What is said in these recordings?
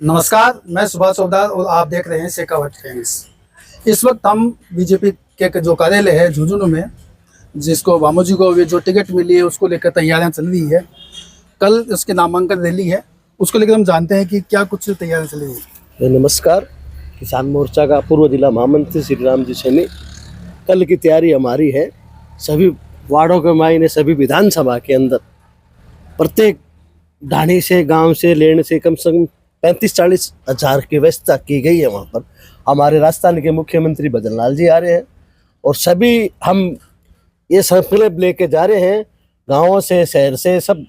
नमस्कार, मैं सुभाष चौधार और आप देख रहे हैं शेखावत टाइम्स। इस वक्त हम बीजेपी के जो कार्यालय है झुंझुनू में, जिसको भामू को जो टिकट मिली है उसको लेकर तैयारियां चल रही है। कल उसके नामांकन रैली है, उसको लेकर हम जानते हैं कि क्या कुछ तैयारियां चल रही है। नमस्कार, किसान मोर्चा का पूर्व जिला महामंत्री श्री राम जी सैनी। कल की तैयारी हमारी है, सभी वार्डों के मायने सभी विधानसभा के अंदर प्रत्येक ढाणी से, गांव से, लेन से कम 35-40 हज़ार की व्यवस्था की गई है। वहाँ पर हमारे राजस्थान के मुख्यमंत्री भजन लाल जी आ रहे हैं और सभी हम ये संकल्प लेके जा रहे हैं गाँवों से, शहर से, सब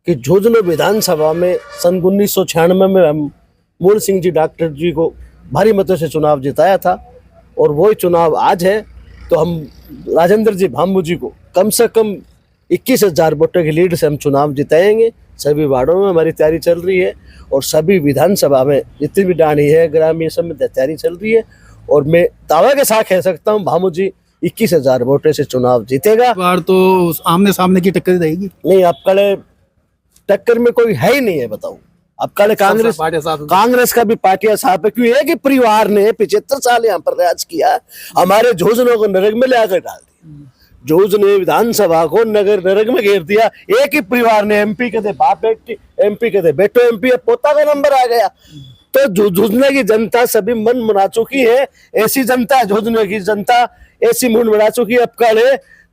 कि झुंझुनू विधानसभा में सन 1996 में हम मूल सिंह जी डॉक्टर जी को भारी मतों से चुनाव जिताया था और वही चुनाव आज है। तो हम राजेंद्र जी भामू जी को कम से कम 21,000 वोटों की लीड से हम चुनाव जिताएंगे। सभी वार्डों में हमारी तैयारी चल रही है और सभी विधानसभा में जितनी भी डाणी है, ग्रामीण सब में तैयारी चल रही है और मैं दावा के साथ कह सकता हूँ भामू जी 21,000 वोटों से चुनाव जीतेगा। बार तो आमने सामने की टक्कर रहेगी। नहीं, अब कल टक्कर में कोई है ही नहीं है, बताओ। अब कल कांग्रेस का भी पार्टियां साफ है, क्योंकि एक ही परिवार ने 75 साल यहाँ पर राज किया, हमारे झुंझुनू को नरक में लाकर डाल दिया। झुंझुनू विधानसभा को नरक में घेर दिया। एक ही परिवार ने एमपी के थे बाप बेटी, एमपी के थे बेटो एमपी, पोता का नंबर आ गया। तो झुंझुनू की जनता सभी मन मुना चुकी है। ऐसी जनता, झुंझुनू की जनता ऐसी मन मुना चुकी है। अब कल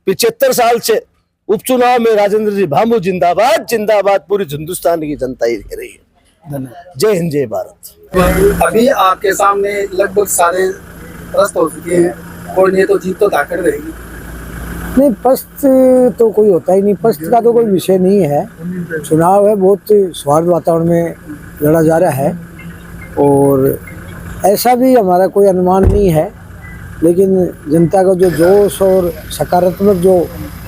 75 साल से उपचुनाव में राजेंद्र जी भामू जिंदाबाद जिंदाबाद, पूरी हिंदुस्तान की जनता ही कह रही है। जय हिंद, जय भारत। अभी आपके सामने लगभग सारे प्रश्न हो चुके हैं और ये तो जीत तो ताकत रहेगी। नहीं, पस्त तो कोई होता ही नहीं, पस्त का तो कोई विषय नहीं है। चुनाव है, बहुत सौहार्द वातावरण में लड़ा जा रहा है और ऐसा भी हमारा कोई अनुमान नहीं है, लेकिन जनता का जो जोश और सकारात्मक जो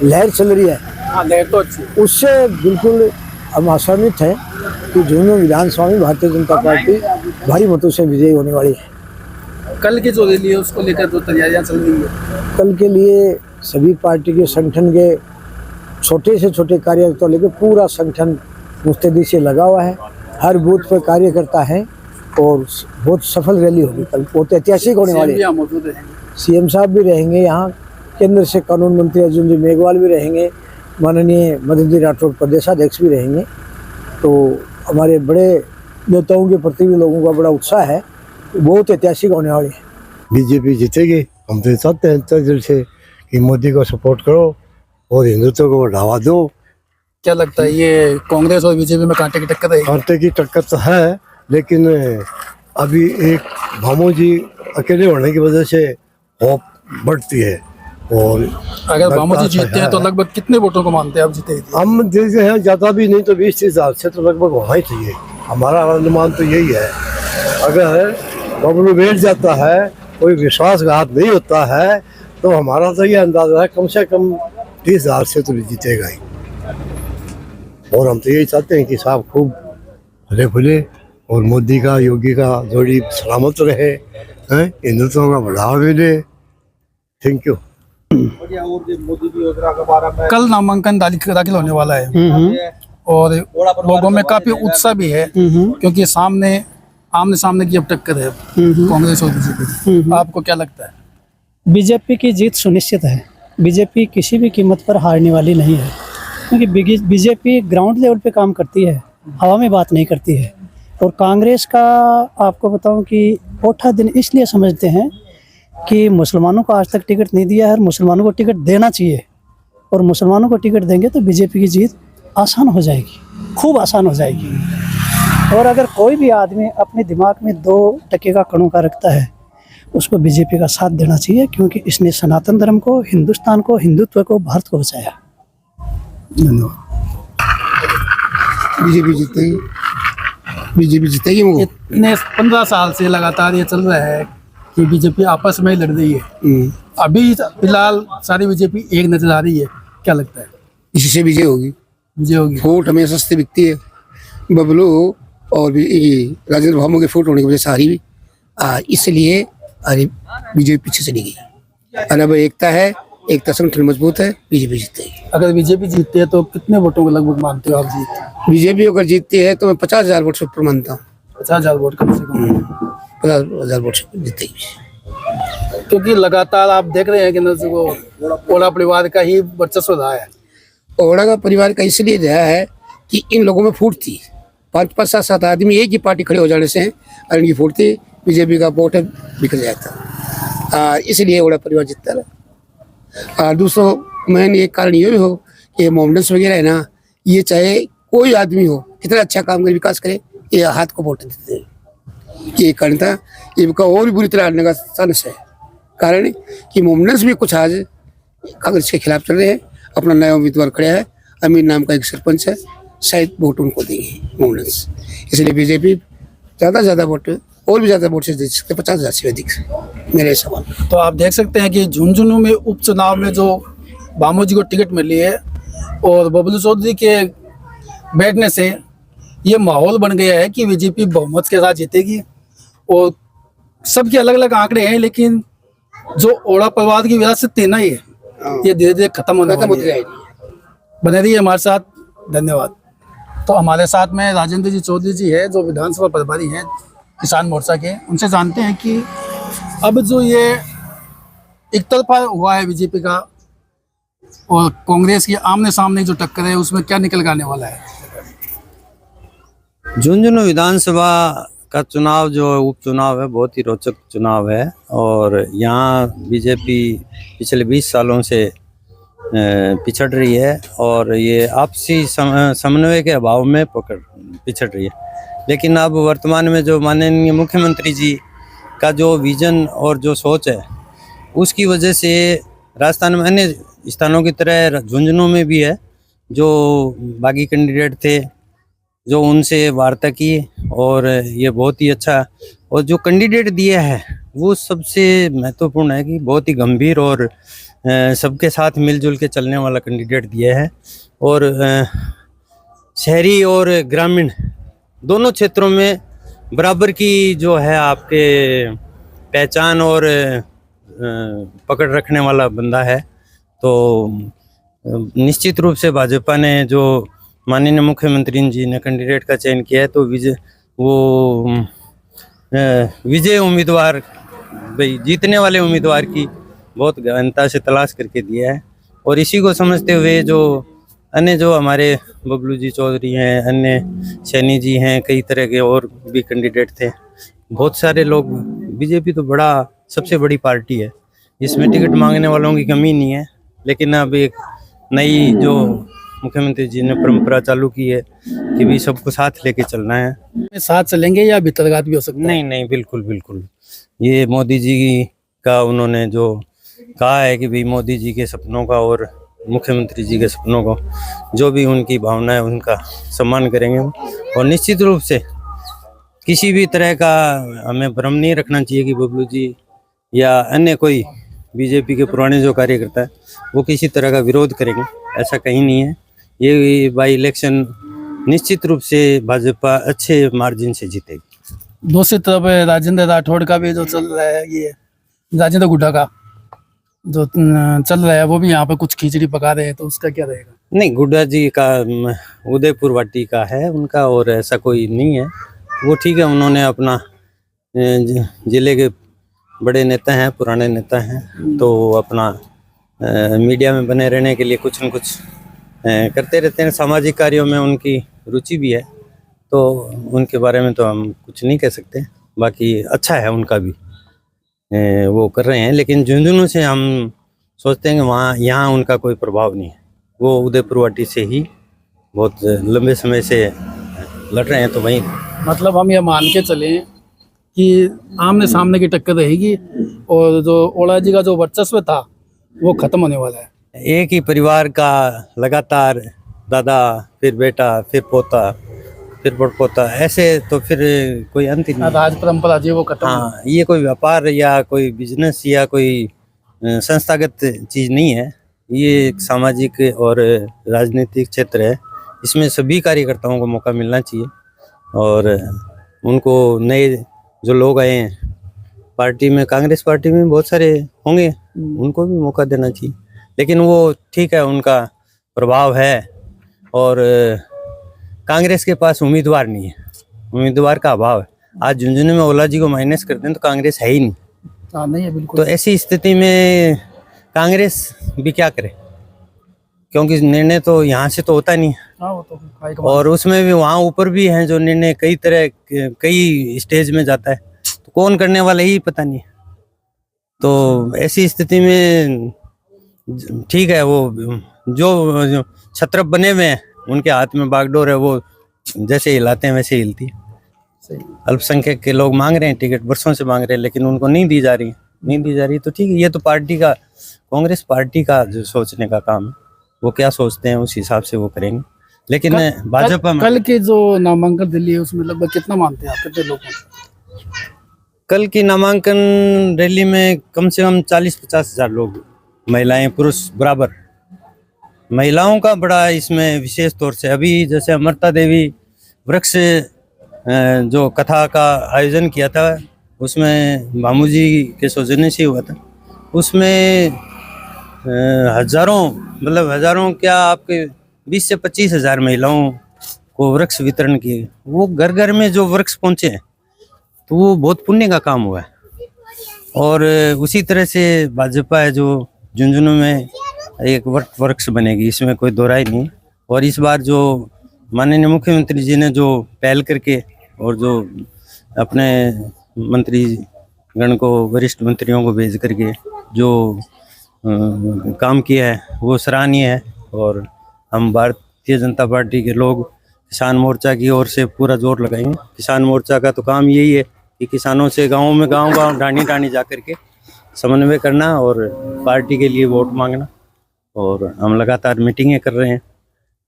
लहर चल रही है, लहर तो अच्छी, उससे बिल्कुल हम आशान्वित हैं कि झुंझुनू विधानसभा में भारतीय जनता पार्टी भारी मतों से विजयी होने वाली है। कल की जो रैली है उसको लेकर जो तैयारियां चल रही है, कल के लिए सभी पार्टी के संगठन के छोटे से छोटे कार्यकर्ता लेकर पूरा संगठन मुस्तैदी से लगा हुआ है। हर बूथ पर कार्यकर्ता है और बहुत सफल रैली होगी कल, बहुत ऐतिहासिक होने वाली है। सीएम साहब भी रहेंगे यहाँ, केंद्र से कानून मंत्री अर्जुन जी मेघवाल भी रहेंगे, माननीय मदन जी राठौड़ प्रदेशाध्यक्ष भी रहेंगे। तो हमारे बड़े नेताओं के प्रति भी लोगों का बड़ा उत्साह है, बहुत ऐतिहासिक होने वाली है। बीजेपी जीतेगी। हम तो चाहते हैं तहे दिल से कि मोदी को सपोर्ट करो और हिंदुत्व को बढ़ावा दो। क्या लगता है ये कांग्रेस और बीजेपी में कांटे की टक्कर रहेगी? कांटे की टक्कर तो है, लेकिन अभी एक भामू जी अकेले होने की वजह से होप बढ़ती है। और अगर भामू जी जीतते हैं तो लगभग कितने वोटों को मानते हैं आप जीतेंगे? हम देखते हैं ज़्यादा भी नहीं तो 20-30 हज़ार से तो लगभग होना ही चाहिए। हमारा अनुमान तो यही है। अगर बबलू बैठ जाता है, कोई विश्वासघात नहीं होता है, तो हमारा तो ये अंदाजा है कम से कम 30,000 से तो जीतेगा ही। और हम तो यही चाहते हैं कि साहब खूब फले फूले और मोदी का, योगी का जोड़ी सलामत रहे, हिंदुत्व का बढ़ावा मिले। Thank you. कल नामांकन दाखिल होने वाला है और लोगों में काफी उत्साह भी है, क्योंकि आमने सामने की अब टक्कर है कांग्रेस और बीजेपी। आपको क्या लगता है? बीजेपी की जीत सुनिश्चित है। बीजेपी किसी भी कीमत पर हारने वाली नहीं है, क्योंकि बीजेपी ग्राउंड लेवल पे काम करती है, हवा में बात नहीं करती है। और कांग्रेस का आपको बताऊं कि औठा दिन इसलिए समझते हैं कि मुसलमानों को आज तक टिकट नहीं दिया है और मुसलमानों को टिकट देना चाहिए, और मुसलमानों को टिकट देंगे तो बीजेपी की जीत आसान हो जाएगी, खूब आसान हो जाएगी। और अगर कोई भी आदमी अपने दिमाग में 2% का कणों का रखता है, उसको बीजेपी का साथ देना चाहिए, क्योंकि इसने सनातन धर्म को, हिंदुस्तान को, हिंदुत्व को, भारत को बचाया। बीजेपी जीतेगी, बीजेपी जीतेगी। वो इतने 15 साल से लगातार ये चल रहा है कि बीजेपी आपस में लड़ रही है। अभी फिलहाल सारी बीजेपी एक नजर आ रही है। क्या लगता है? इसी से विजय होगी। विजय होगी। वोट हमें सस्ती बिकती है। बबलू और राजेंद्र भामू के वोट होने की वजह से हारी भी, इसलिए बीजेपी पीछे चली गई। अब एकता है, एकता संगठन मजबूत है, बीजेपी जीतेगी। अगर बीजेपी जीतती है तो कितने वोटों को लगभग मानते हो आप जीत? बीजेपी अगर जीतती है तो मैं 50,000 वोट से ऊपर मानता हूँ। 50,000 वोट कम से कम, 50,000 वोट से जीतेगी। क्योंकि लगातार आप देख रहे हैं कि नजर को ओला परिवार का ही वर्चस्व रहा है। ओड़ा का परिवार का इसलिए रहा है कि इन लोगों में फूट थी, 5-5, 7-7 आदमी एक ही पार्टी खड़े हो जाने से और इनकी फूट थी, बीजेपी का वोट बिखर जाता, इसलिए ओड़ा परिवार जीतता रहा। और दूसरों मेन एक कारण ये भी हो कि मोमडन्स वगैरह है ना, ये चाहे कोई आदमी हो कितना अच्छा काम करे, विकास करे, ये हाथ को वोट देते हैं। ये कारण था, इनका और भी बुरी तरह आने का चांस है। कारण कि मोमडन्स भी कुछ आज कांग्रेस के खिलाफ चल रहे हैं, अपना नया उम्मीदवार खड़ा है, अमीर नाम का एक सरपंच है, शायद वोट उनको देंगे मोमडन्स। इसलिए बीजेपी ज़्यादा से ज़्यादा वोट और भी ज़्यादा वोट से दे सकते, 50,000 से अधिक, मेरे सवाल। तो आप देख सकते हैं कि झुंझुनू में उपचुनाव में जो बामू जी को टिकट मिली है और बबलू चौधरी के बैठने से ये माहौल बन गया है कि बीजेपी बहुमत के साथ जीतेगी। और सबके अलग अलग आंकड़े हैं, लेकिन जो ओड़ा परिवार की विरासत ना ही है, ये धीरे धीरे खत्म होने वाली है। बने रहिए हमारे साथ, धन्यवाद। तो हमारे साथ में राजेंद्र जी चौधरी जी है, जो विधानसभा प्रभारी हैं किसान मोर्चा के। उनसे जानते हैं कि अब जो ये एक तरफा हुआ है बीजेपी का और कांग्रेस की आमने सामने जो टक्कर है, उसमें क्या निकल के आने वाला है। झुंझुनू विधानसभा का चुनाव जो उपचुनाव है, बहुत ही रोचक चुनाव है। और यहाँ बीजेपी पिछले 20 सालों से पिछड़ रही है और ये आपसी समन्वय के अभाव में पिछड़ रही है। लेकिन अब वर्तमान में जो माननीय मुख्यमंत्री जी का जो विजन और जो सोच है, उसकी वजह से राजस्थान में अन्य स्थानों की तरह झुंझुनू में भी है, जो बागी कैंडिडेट थे, जो उनसे वार्ता की और ये बहुत ही अच्छा, और जो कैंडिडेट दिया है वो सबसे महत्वपूर्ण है कि बहुत ही गंभीर और सबके साथ मिलजुल के चलने वाला कैंडिडेट दिया है। और शहरी और ग्रामीण दोनों क्षेत्रों में बराबर की जो है आपके पहचान और पकड़ रखने वाला बंदा है। तो निश्चित रूप से भाजपा ने जो माननीय मुख्यमंत्री जी ने कैंडिडेट का चयन किया है, तो विजय उम्मीदवार, भाई जीतने वाले उम्मीदवार की बहुत गहनता से तलाश करके दिया है। और इसी को समझते हुए जो अन्य जो हमारे बबलू जी चौधरी हैं, अन्य सैनी जी हैं, कई तरह के और भी कैंडिडेट थे, बहुत सारे लोग। बीजेपी तो सबसे बड़ी पार्टी है, इसमें टिकट मांगने वालों की कमी नहीं है। लेकिन अब एक नई जो मुख्यमंत्री जी ने परंपरा चालू की है कि भी सबको साथ लेके चलना है। साथ चलेंगे या भीतरघात भी हो सकता है? नहीं, बिल्कुल। ये मोदी जी का उन्होंने जो कहा है कि भाई मोदी जी के सपनों का और मुख्यमंत्री जी के सपनों को, जो भी उनकी भावना है उनका सम्मान करेंगे। और निश्चित रूप से किसी भी तरह का हमें भ्रम नहीं रखना चाहिए कि बबलू जी या अन्य कोई बीजेपी के पुराने जो कार्यकर्ता है वो किसी तरह का विरोध करेंगे, ऐसा कहीं नहीं है। ये बाई इलेक्शन निश्चित रूप से भाजपा अच्छे मार्जिन से जीतेगी। दूसरी तरफ राजेंद्र राठौड़ का भी जो चल रहा है, ये राजेंद्र गुड्डा का जो चल रहा है, वो भी यहाँ पे कुछ खिचड़ी पका रहे हैं, तो उसका क्या रहेगा? नहीं, गुड्डा जी का उदयपुर वाटी का है उनका, और ऐसा कोई नहीं है। वो ठीक है, उन्होंने अपना जिले के बड़े नेता हैं, पुराने नेता हैं, तो अपना मीडिया में बने रहने के लिए कुछ न कुछ करते रहते हैं। सामाजिक कार्यों में उनकी रुचि भी है, तो उनके बारे में तो हम कुछ नहीं कह सकते। बाकी अच्छा है उनका भी, वो कर रहे हैं। लेकिन झुंझुनू से हम सोचते हैं कि यहाँ उनका कोई प्रभाव नहीं है। वो उदयपुर वाटी से ही बहुत लंबे समय से लड़ रहे हैं, तो वहीं मतलब हम ये मान के चलें कि आमने सामने की टक्कर रहेगी और जो ओला जी का जो वर्चस्व था वो खत्म होने वाला है। एक ही परिवार का लगातार दादा, फिर बेटा, फिर पोता, फिर बड़पोता, ऐसे तो फिर कोई अंत ही नहीं। राज परंपरा जी वो खत्म। हाँ, ये कोई व्यापार या कोई बिजनेस या कोई संस्थागत चीज़ नहीं है, ये एक सामाजिक और राजनीतिक क्षेत्र है। इसमें सभी कार्यकर्ताओं को मौका मिलना चाहिए और उनको नए जो लोग आए हैं पार्टी में, कांग्रेस पार्टी में बहुत सारे होंगे, उनको भी मौका देना चाहिए। लेकिन वो ठीक है, उनका प्रभाव है और कांग्रेस के पास उम्मीदवार नहीं है। उम्मीदवार का अभाव है। आज झुंझुनू में ओला जी को माइनस करते हैं तो कांग्रेस है ही नहीं। हाँ नहीं है बिल्कुल। तो ऐसी स्थिति में कांग्रेस भी क्या करे, क्योंकि निर्णय तो यहाँ से तो होता नहीं है। हाँ वो तो हाईकमान। और उसमें भी वहाँ ऊपर भी हैं जो निर्णय कई स्टेज में जाता है, तो कौन करने वाला ही पता नहीं है। तो ऐसी स्थिति में ठीक है, वो जो छत्रप बने हुए हैं उनके हाथ में बागडोर है, वो जैसे हिलाते हैं वैसे हिलती है। सही। अल्पसंख्यक के लोग मांग रहे हैं टिकट, वर्षों से मांग रहे हैं, लेकिन उनको नहीं दी जा रही तो ठीक है, ये तो कांग्रेस पार्टी का जो सोचने का काम है, वो क्या सोचते हैं उस हिसाब से वो करेंगे। लेकिन भाजपा में कल की जो नामांकन रैली है उसमें लगभग कितना मानते हैं आप, कितने लोग हैं? कल की नामांकन रैली में कम से कम 40-50 हजार लोग, महिलाएं पुरुष बराबर। महिलाओं का बड़ा इसमें विशेष तौर से, अभी जैसे अमृता देवी वृक्ष जो कथा का आयोजन किया था उसमें भामू जी के सौजन्य से हुआ था, उसमें हजारों क्या आपके 20 से 25 हजार महिलाओं को वृक्ष वितरण किए। वो घर घर में जो वृक्ष पहुंचे हैं तो वो बहुत पुण्य का काम हुआ है। और उसी तरह से भाजपा है जो झुंझुनू में एक वृक्ष बनेगी, इसमें कोई दो राय नहीं। और इस बार जो माननीय मुख्यमंत्री जी ने जो पहल करके और जो अपने मंत्री गण को, वरिष्ठ मंत्रियों को भेज करके जो काम किया है वो सराहनीय है। और हम भारतीय जनता पार्टी के लोग किसान मोर्चा की ओर से पूरा जोर लगाएंगे। किसान मोर्चा का तो काम यही है कि किसानों से गाँव गाँव ढाणी जा करके समन्वय करना और पार्टी के लिए वोट मांगना। और हम लगातार मीटिंगें कर रहे हैं,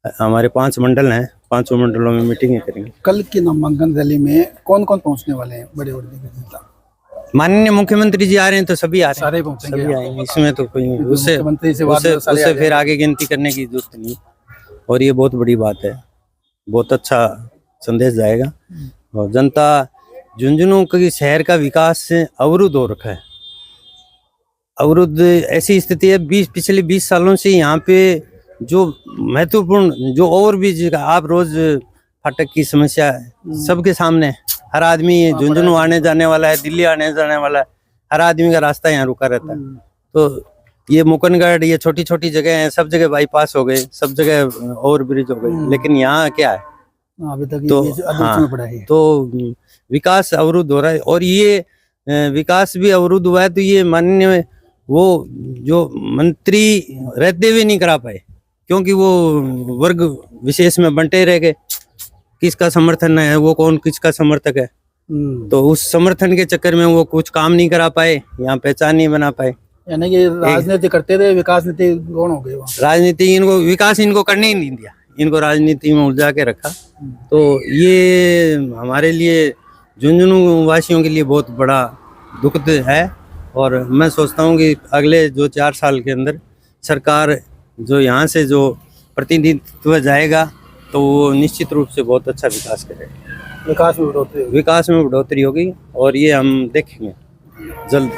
हमारे 5 मंडल हैं, 5 मंडलों में मीटिंगें करेंगे। कल की नामांकन रैली में कौन कौन पहुंचने वाले हैं? बड़े बड़े नेता माननीय मुख्यमंत्री जी आ रहे हैं तो सभी आ रहे हैं, सारे पहुंचेंगे। सभी आएंगे, इसमें तो कोई मुख्यमंत्री से बात उससे सारे आ फिर आगे गिनती करने की जरूरत नहीं। और ये बहुत बड़ी बात है, बहुत अच्छा संदेश जाएगा। और जनता झुंझुनू के शहर का विकास से अवरुद्ध हो रखा है। अवरुद्ध ऐसी स्थिति है, पिछले 20 सालों से यहाँ पे जो महत्वपूर्ण जो ओवरब्रिज का आप रोज फाटक की समस्या सबके सामने है। हर आदमी झुंझुनू आने जाने वाला है, दिल्ली आने जाने वाला है, हर आदमी का रास्ता यहाँ रुका रहता है। तो ये मुकनगढ़, ये छोटी छोटी जगह हैं, सब जगह बाईपास हो गए, सब जगह ओवरब्रिज हो गए, लेकिन यहाँ क्या है अभी तक तो में पड़ा है। तो विकास अवरुद्ध हो रहा है। और ये विकास भी अवरुद्ध हुआ है तो ये माननीय वो जो मंत्री रहते हुए नहीं करा पाए, क्योंकि वो वर्ग विशेष में बंटे रह गए, किसका समर्थन है वो, कौन किसका समर्थक है। तो उस समर्थन के चक्कर में वो कुछ काम नहीं करा पाए, यहाँ पहचान नहीं बना पाए। यानी कि राजनीति करते थे, विकास नीति गौण हो गई वहाँ। राजनीति विकास इनको करने ही नहीं दिया, इनको राजनीति में उलझा के रखा। तो ये हमारे लिए झुंझुनू वासियों के लिए बहुत बड़ा दुखद है। और मैं सोचता हूँ कि अगले जो 4 साल के अंदर सरकार जो यहाँ से जो प्रतिनिधित्व जाएगा तो वो निश्चित रूप से बहुत अच्छा विकास करेगा, विकास में बढ़ोतरी होगी। और ये हम देखेंगे जल्द।